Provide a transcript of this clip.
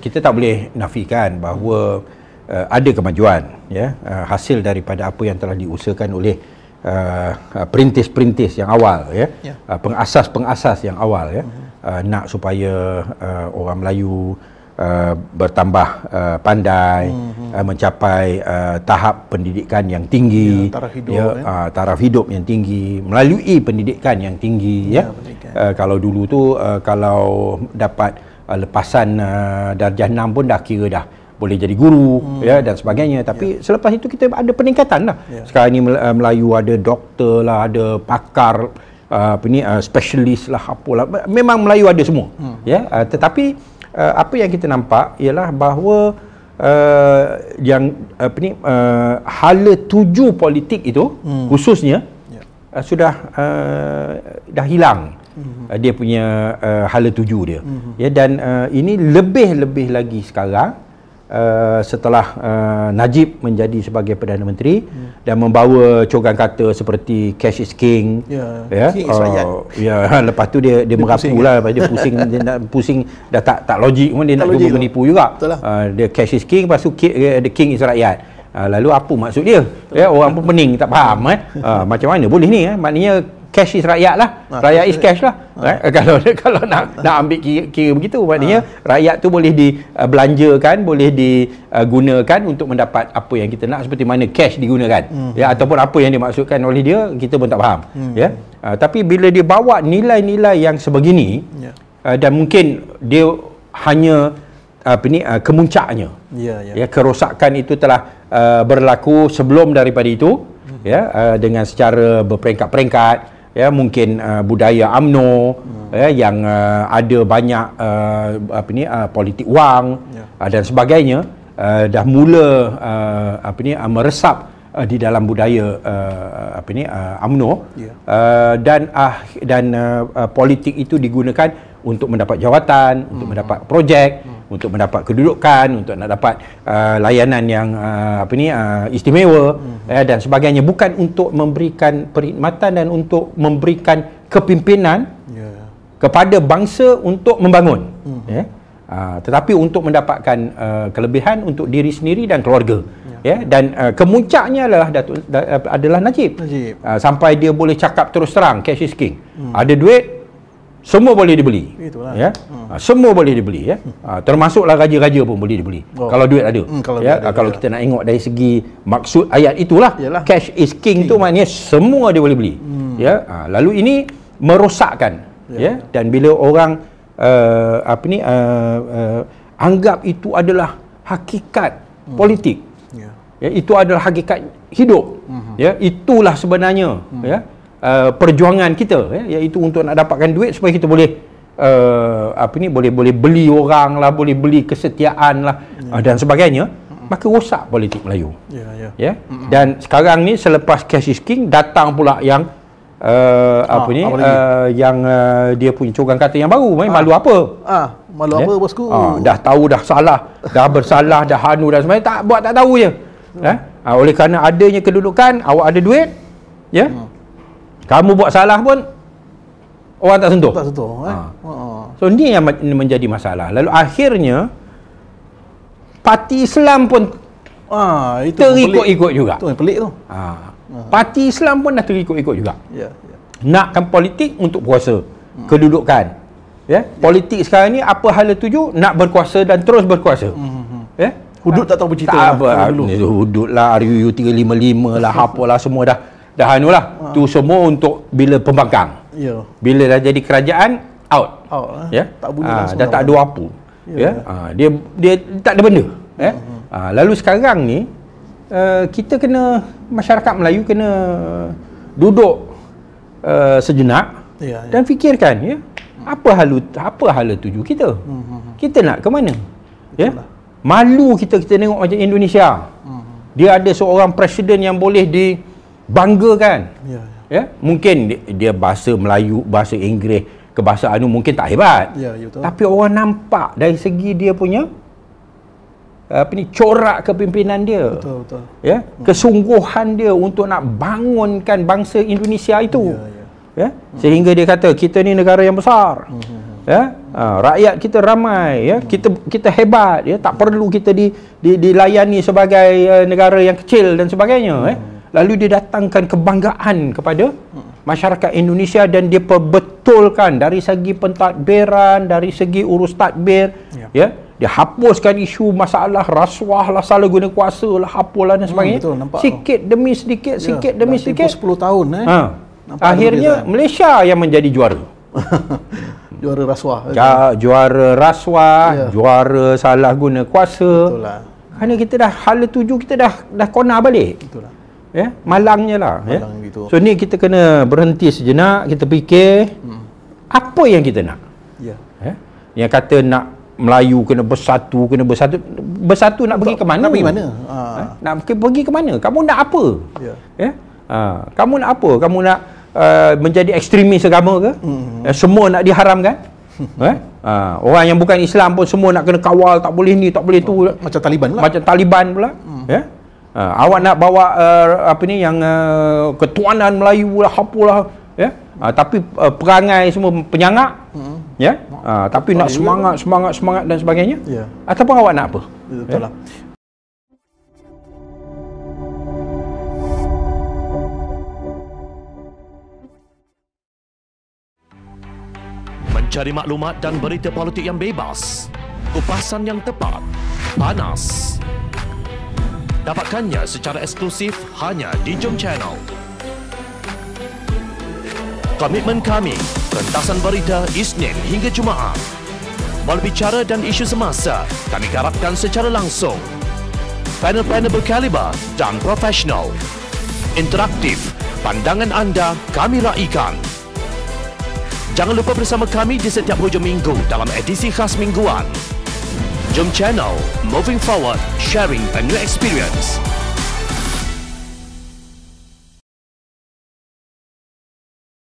kita tak boleh nafikan bahawa ada kemajuan, ya, hasil daripada apa yang telah diusahakan oleh perintis-perintis yang awal, ya, pengasas-pengasas yang awal, ya, nak supaya orang Melayu bertambah pandai, mencapai tahap pendidikan yang tinggi, taraf hidup yang tinggi melalui pendidikan yang tinggi, ya. Kalau dulu tu kalau dapat lepasan darjah 6 pun dah kira dah boleh jadi guru, ya, dan sebagainya. Tapi selepas itu kita ada peningkatan lah. Sekarang ni Melayu ada doktor lah, ada pakar, spesialis lah, apalah. Memang Melayu ada semua, ya. Tetapi apa yang kita nampak ialah bahawa hala tuju politik itu khususnya sudah dah hilang. Dia punya hala tuju dia, ya, dan ini lebih lagi sekarang setelah Najib menjadi sebagai Perdana Menteri dan membawa cogan kata seperti cash is king, king is rakyat. Lepas tu dia merapu lah, dia pusing dah tak logik pun, dia tak nak cuba menipu juga. Dia cash is king, lepas tu the king is rakyat. Lalu apa maksud dia? Ya, orang pun pening tak faham, macam mana boleh ni, maknanya cash is rakyat lah, rakyat is cash lah. Kalau nak ambil kira begitu, maknanya rakyat tu boleh dibelanjakan, boleh digunakan untuk mendapat apa yang kita nak, seperti mana cash digunakan, ya, ataupun apa yang dimaksudkan oleh dia kita pun tak faham, ya. Tapi bila dia bawa nilai-nilai yang sebegini, dan mungkin dia hanya kemuncaknya, ya, kerosakan itu telah berlaku sebelum daripada itu, ya, dengan secara berperingkat-peringkat, ya, mungkin budaya UMNO, ya, yang ada banyak politik wang, dan sebagainya, dah mula meresap di dalam budaya UMNO, dan politik itu digunakan untuk mendapat jawatan, untuk mendapat projek, untuk mendapat kedudukan, untuk nak dapat layanan yang istimewa, dan sebagainya, bukan untuk memberikan perkhidmatan dan untuk memberikan kepimpinan kepada bangsa untuk membangun, tetapi untuk mendapatkan kelebihan untuk diri sendiri dan keluarga, ya. Dan kemuncaknya adalah Najib. Sampai dia boleh cakap terus terang, cash is king. Ada duit, semua boleh dibeli. Itulah. Ya. Semua boleh dibeli, ya. Termasuklah raja-raja pun boleh dibeli. Kalau duit ada. Kalau kita nak tengok dari segi maksud ayat itulah, cash is king tu maknanya semua dia boleh beli. Ya. Lalu ini merosakkan, ya. Dan bila orang anggap itu adalah hakikat politik, ya, itu adalah hakikat hidup, ya, itulah sebenarnya, ya, perjuangan kita, ya, iaitu untuk nak dapatkan duit supaya kita boleh boleh beli orang lah, boleh beli kesetiaan lah, dan sebagainya. Maka rosak politik Melayu, ya. Dan sekarang ni selepas cash is king, datang pula yang dia punya cogan kata yang baru. Malu apa? Malu apa, bosku? Dah tahu dah salah, dah bersalah, dah hanu dan sebagainya, tak tahu je. Oleh kerana adanya kedudukan, awak ada duit, ya. Kamu buat salah pun orang tak sentuh. So ni yang menjadi masalah. Lalu akhirnya parti Islam pun terikut-ikut juga. Itu yang pelik tu. Parti Islam pun dah terikut-ikut juga. Nakkan politik untuk kuasa, kedudukan. Ya, politik sekarang ni apa hala tuju? Nak berkuasa dan terus berkuasa. Ya. Hudud tak tahu bercerita. Hudud lah, RUU 355 lah, apalah semua dah anulah. Tu semua untuk bila pembangkang. Bila dah jadi kerajaan, out. Ya. Tak bunyi dah tak ada apa. Ya. Dia tak ada benda, ya. Lalu sekarang ni kita kena, masyarakat Melayu kena duduk sejenak dan fikirkan, ya, apa hala tuju kita. Kita nak ke mana? Ya. Malu kita tengok macam Indonesia. Dia ada seorang presiden yang boleh dibanggakan. Ya. Mungkin dia bahasa Melayu, bahasa Inggeris, kebahasaan mungkin tak hebat. Tapi orang nampak dari segi dia punya corak kepimpinan dia. Betul. Ya. Kesungguhan dia untuk nak bangunkan bangsa Indonesia itu. Ya. Sehingga dia kata kita ni negara yang besar. Ya, rakyat kita ramai, ya, kita hebat, ya, tak perlu kita dilayani sebagai negara yang kecil dan sebagainya. Lalu dia datangkan kebanggaan kepada masyarakat Indonesia dan dia perbetulkan dari segi pentadbiran, dari segi urus tadbir, ya, dia hapuskan isu masalah rasuah lah, salah guna kuasa lah, apalah dan sebagainya. Betul, sikit demi sedikit, sikit demi sedikit. 10 tahun akhirnya Malaysia yang menjadi juara. Juara rasuah. Juara rasuah, juara salah guna kuasa. Betul lah. Kerana kita dah hala tuju, kita dah kona balik. Betul lah. Ya, malangnya lah. Malang gitu. So ni kita kena berhenti sejenak, kita fikir apa yang kita nak. Yang kata nak Melayu kena bersatu, bersatu nak pergi ke mana? Nak pergi mana? Nak pergi ke mana? Kamu nak apa? Kamu nak apa? Kamu nak menjadi ekstremis agama ke? Semua nak diharamkan? Orang yang bukan Islam pun semua nak kena kawal, tak boleh ni, tak boleh tu. Macam Taliban pula. Macam Taliban pula. Awak nak bawa apa ni yang ketuanan Melayu lah, apalah, ya. Tapi perangai semua penyangak, ya. Tapi nak semangat dan sebagainya. Ataupun awak nak apa? Betul lah. Mencari maklumat dan berita politik yang bebas, kupasan yang tepat, panas. Dapatkannya secara eksklusif hanya di Jom Channel. Komitmen kami, rentasan berita Isnin hingga Jumaat. Berbicara dan isu semasa, kami garapkan secara langsung. Panel-panel berkaliber dan profesional. Interaktif, pandangan anda kami raikan. Jangan lupa bersama kami di setiap hujung minggu dalam edisi khas mingguan. Jom Channel, moving forward, sharing a new experience.